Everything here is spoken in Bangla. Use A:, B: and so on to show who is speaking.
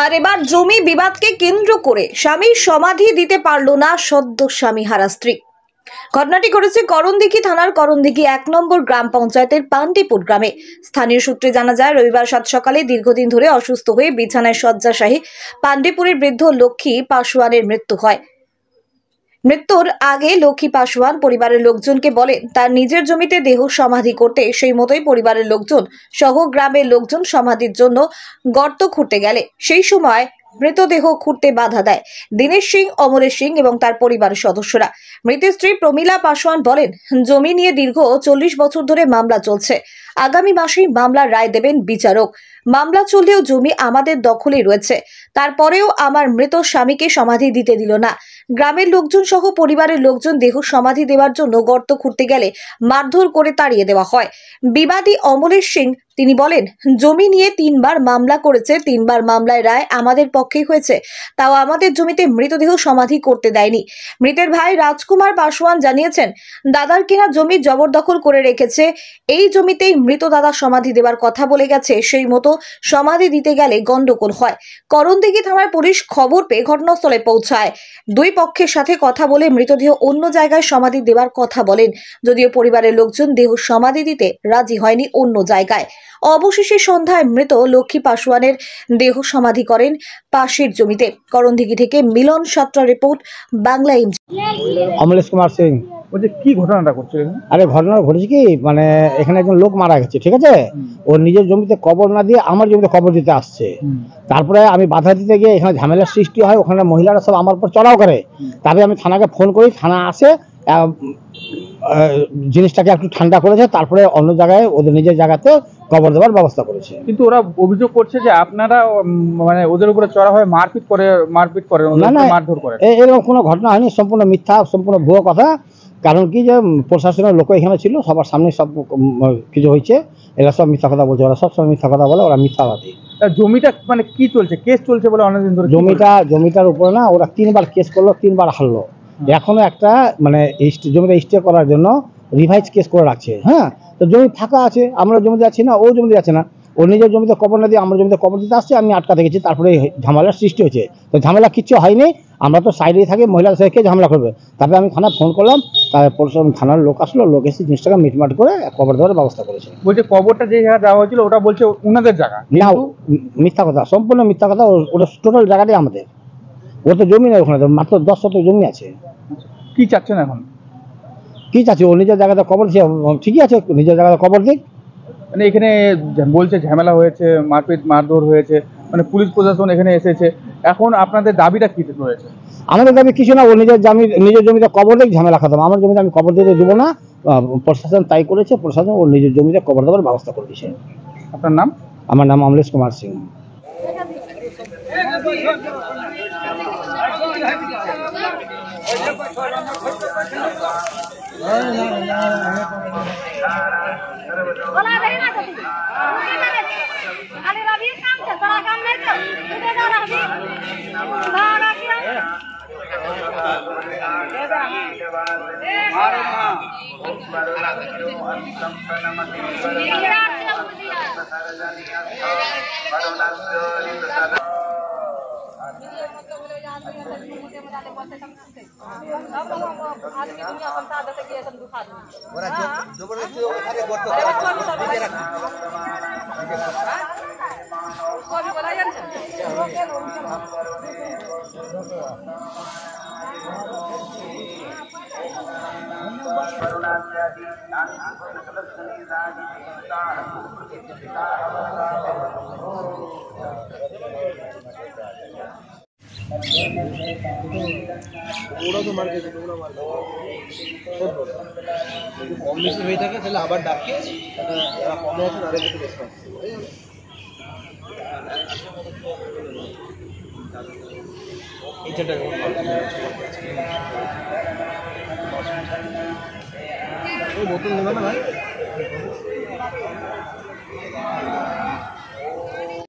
A: আর এবার জমি বিবাদকে কেন্দ্র করে স্বামীর সমাধি দিতে পারল না সদ্য স্বামী হারা স্ত্রী। ঘটনাটি ঘটেছে করণদিঘি থানার করণদিঘি 1 নম্বর গ্রাম পঞ্চায়েতের পান্ডিপুর গ্রামে। স্থানীয় সূত্রে জানা যায়, রবিবার সাত সকালে দীর্ঘদিন ধরে অসুস্থ হয়ে বিছানায় শয্যাশায়ী পান্ডিপুরের বৃদ্ধ লক্ষ্মী পাসওয়ানের মৃত্যু হয়। মৃত্যুর আগে লক্ষ্মী পাসওয়ান পরিবারের লোকজনকে বলেন তার নিজের জমিতে দেহ সমাধি করতে। সেই মতোই পরিবারের লোকজন সহ গ্রামের লোকজন সমাধির জন্য গর্ত খুঁড়তে গেলে সেই সময় মৃতদেহ খুঁড়তে বাধা দেয় দীনেশ সিং, অমরেশ সিং এবং তার পরিবারের সদস্যরা। মৃতের স্ত্রী প্রমীলা পাসওয়ান বলেন, জমি নিয়ে দীর্ঘ 40 বছর ধরে মামলা চলছে। আগামী মাসেই মামলার রায় দেবেন বিচারক। মামলা চললেও জমি আমাদের দখলে রয়েছে, তারপরেও আমার মৃত স্বামীকে সমাধি দিতে দিল না। গ্রামের লোকজন সহ পরিবারের লোকজন দেহ সমাধি দেওয়ার জন্য গর্ত খুঁড়তে গেলে মারধর করে তাড়িয়ে দেওয়া হয়। বিবাদী অমরেশ সিং তিনি বলেন, জমি নিয়ে 3 বার মামলা করেছে, 3 বার মামলায় রায় আমাদের পক্ষেই হয়েছে, তাও আমাদের জমিতে মৃতদেহ সমাধি করতে দেয়নি। মৃতের ভাই রাজকুমার পাসওয়ান জানিয়েছেন, দাদার কেনা জমি জবরদখল করে রেখেছে, এই জমিতেই মৃত দাদা সমাধি দেওয়ার কথা বলে গেছে, সেই মতো সমাধি দিতে গেলে গন্ডগোল হয়। করণদিঘি থানার পুলিশ খবর পেয়ে ঘটনাস্থলে পৌঁছায়। দুই পক্ষের সাথে কথা বলে মৃতদেহ অন্য জায়গায় সমাধি দেওয়ার কথা বলেন, যদিও পরিবারের লোকজন দেহ সমাধি দিতে রাজি হয়নি অন্য জায়গায়। অবশেষে সন্ধ্যায় মৃত লক্ষ্মী পাসওয়ানের দেহ সমাধি করেন পাশের জমিতে। করণদিঘি থেকে মিলন সাত্রা রিপোর্ট, বাংলা ইমজ।
B: অমরেশ কুমার সিং।
C: বলছে কি ঘটনাটা করছে?
B: আরে ঘটনা ঘটেছে কি, মানে এখানে একজন লোক মারা গেছে, ঠিক আছে, ওর নিজের জমিতে কবর না দিয়ে আমার জমিতে কবর দিতে আসছে। তারপরে আমি বাধা দিতে গিয়ে এখানে ঝামেলার সৃষ্টি হয়, ওখানে মহিলারা সব আমার উপর চড়াও করে। তারপরে আমি থানাকে ফোন করি, থানা আসে, জিনিসটাকে একটু ঠান্ডা করেছে, তারপরে অন্য জায়গায় ওদের নিজের জায়গাতে কবর দেওয়ার ব্যবস্থা করেছে।
C: কিন্তু ওরা অভিযোগ করছে যে আপনারা মানে ওদের উপরে চড়া হয়ে মারপিট করে মারধর করে।
B: এরকম কোনো ঘটনা হয়নি, সম্পূর্ণ মিথ্যা, সম্পূর্ণ ভুয়ো কথা। কারণ কি, যে প্রশাসনের লোক এখানে ছিল, সবার সামনে সব কিছু হয়েছে, এরা সব মিথ্যা কথা বলছে, ওরা সবসময় মিথ্যা কথা বলে, ওরা মিথ্যাবাদী।
C: জমিটা মানে কি চলছে, কেস চলছে বলে অনেকদিন ধরে?
B: জমিটার উপরে না, ওরা 3 বার কেস করলো, 3 বার হারলো। এখনো একটা মানে জমিটা স্টে করার জন্য রিভাইজ কেস করে রাখছে। হ্যাঁ, তো জমি ফাঁকা আছে, আমরা জমিতে যাচ্ছি না, ও জমিতে যাচ্ছে না, ও নিজের জমিতে কবর না দিয়ে আমার জমিতে কবর দিতে আসছে, আমি আটকাতে গেছি, তারপরে ঝামেলার সৃষ্টি হয়েছে। তো ঝামেলা কিচ্ছু হয়নি, আমরা তো সাইডেই থাকি, মহিলার সাথে ঝামেলা করবে। তারপরে আমি থানায় ফোন করলাম, তারপর থানার লোক আসলো, লোক এসে জিনিসটাকে মিটমাট করে কবর দেওয়ার ব্যবস্থা করেছে।
C: বলছে কবরটা যে জায়গায় দেওয়া হয়েছিল ওটা বলছে ওনাদের জায়গা।
B: না, মিথ্যা কথা, সম্পূর্ণ মিথ্যা কথা। ওটা টোটাল জায়গাটাই আমাদের, ও তো জমি নেই ওখানে, মাত্র 10 শতক জমি আছে।
C: কি চাচ্ছেন এখন?
B: কি চাচ্ছি, ও নিজের জায়গাতে কবর দিচ্ছে, ঠিকই আছে, নিজের জায়গাতে কবর দিক।
C: মানে এখানে বলছে ঝামেলা হয়েছে, মারপিট মারধর হয়েছে, মানে পুলিশ প্রশাসন এখানে এসেছে, এখন আপনাদের দাবিটা কি রয়েছে?
B: আমাদের দাবি কিছু না, ও নিজের জমিতে কবর দিক, ঝামেলা খতম। আমার জমিতে আমি কবর দিতে দেবো না, প্রশাসন তাই করেছে, প্রশাসন ওর নিজের জমিতে কবর দেওয়ার ব্যবস্থা করে দিয়েছে।
C: আপনার নাম?
B: আমার নাম অমরেশ কুমার সিং।
D: কম বেশি হয়ে থাকে তাহলে আবার ডাকে, যারা কমে আছে তাদের একটু বেশি এইটা বোতল নেবে না ভাই?